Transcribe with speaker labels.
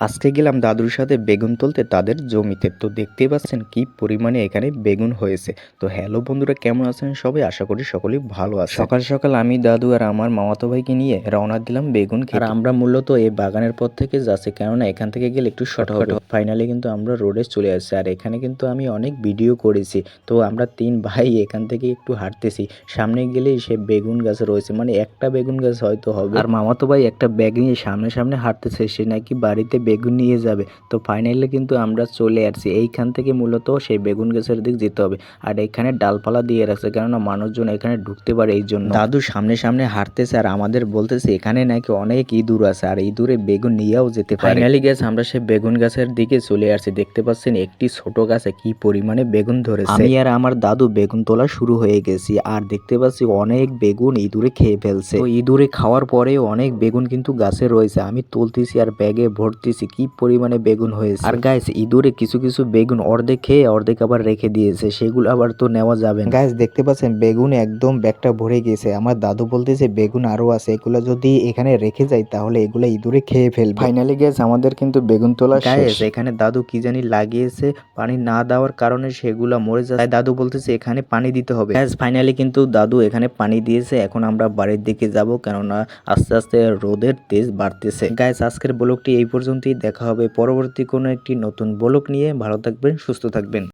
Speaker 1: আজকে গেলাম দাদুর সাথে বেগুন তুলতে তাদের জমিতে। তো দেখতেই পাচ্ছেন কি পরিমাণে এখানে বেগুন হয়েছে। তো হ্যালো বন্ধুরা, কেমন আছেন সবাই? আশা করি সকলেই ভালো আছে। সকাল সকাল আমি, দাদু আর আমার মামাতো ভাইকে নিয়ে রওনা দিলাম বেগুন খেতে। আর আমরা মূলত এই বাগানের পথ থেকে যাচ্ছি, কেননা এখান থেকে গেলে একটু শর্টকাট হবে। ফাইনালি কিন্তু আমরা রোডে চলে আসছি। আর এখানে কিন্তু আমি অনেক ভিডিও করেছি। তো আমরা 3 ভাই এখান থেকে একটু হাঁটতেছি। সামনে গেলেই সে বেগুন গাছ রয়েছে, মানে একটা বেগুন গাছ হয়তো হবে। আর মামাতো ভাই একটা ব্যাগ নিয়ে সামনে সামনে হাঁটতেছে, সে নাকি বাড়িতে বেগুন নিয়ে যাবে। তো ফাইনালি কিন্তু আমরা চলে আসছি। এইখান থেকে মূলত সেই বেগুন গাছের দিক যেতে হবে। আর এখানে ডালপালা দিয়ে রাখছে, কেননা মানুষজন এখানে ঢুকতে পারে এই জন্য। দাদু সামনে সামনে হাঁটতেছে আর আমাদের বলতেছে এখানে নাকি অনেক ইঁদুর আছে, আর ইঁদুরে বেগুন নিয়েও যেতে পারে। ফাইনালি গেছে আমরা সেই বেগুন গাছের দিকে চলে আসছি। দেখতে পাচ্ছেন একটি ছোট গাছে কি পরিমাণে বেগুন ধরেছে। আমি আর আমার দাদু বেগুন তোলা শুরু হয়ে গেছি, আর দেখতে পাচ্ছি অনেক বেগুন ইঁদুরে খেয়ে ফেলছে। তো ইঁদুরে খাওয়ার পরেও অনেক বেগুন কিন্তু গাছে রয়েছে। আমি তুলতেছি আর ব্যাগে ভরতেছি, কি পরিমাণে বেগুন হয়েছে। আর গাইস, ইঁদুরে কিছু কিছু বেগুন অর্ধেক খেয়ে অর্ধেক আবার রেখে দিয়েছে, সেগুলো আবার তো নেওয়া যাবে না। গাইস দেখতে পাচ্ছেন বেগুন একদম ব্যাগটা ভরে গেছে। আমার দাদু বলতেছে বেগুন আরো আছে, এগুলো যদি এখানে রেখে যাই তাহলে এগুলো ইঁদুরে খেয়ে ফেলবে। ফাইনালি গাইস আমাদের কিন্তু বেগুন তোলা শেষ। এখানে দাদু কি জানি লাগিয়েছে, পানি না দেওয়ার কারণে সেগুলা মরে যায়। তাই দাদু বলতেছে এখানে পানি দিতে হবে। গাইস ফাইনালি কিন্তু দাদু এখানে পানি দিয়েছে। এখন আমরা বাড়ির দিকে যাব, কেননা আস্তে আস্তে রোদের তেজ বাড়তেছে। গাইস আজকের ব্লগটি এই পর্যন্তই। দেখা হবে পরবর্তী কোনো একটি নতুন ব্লগ নিয়ে। ভালো থাকবেন, সুস্থ থাকবেন।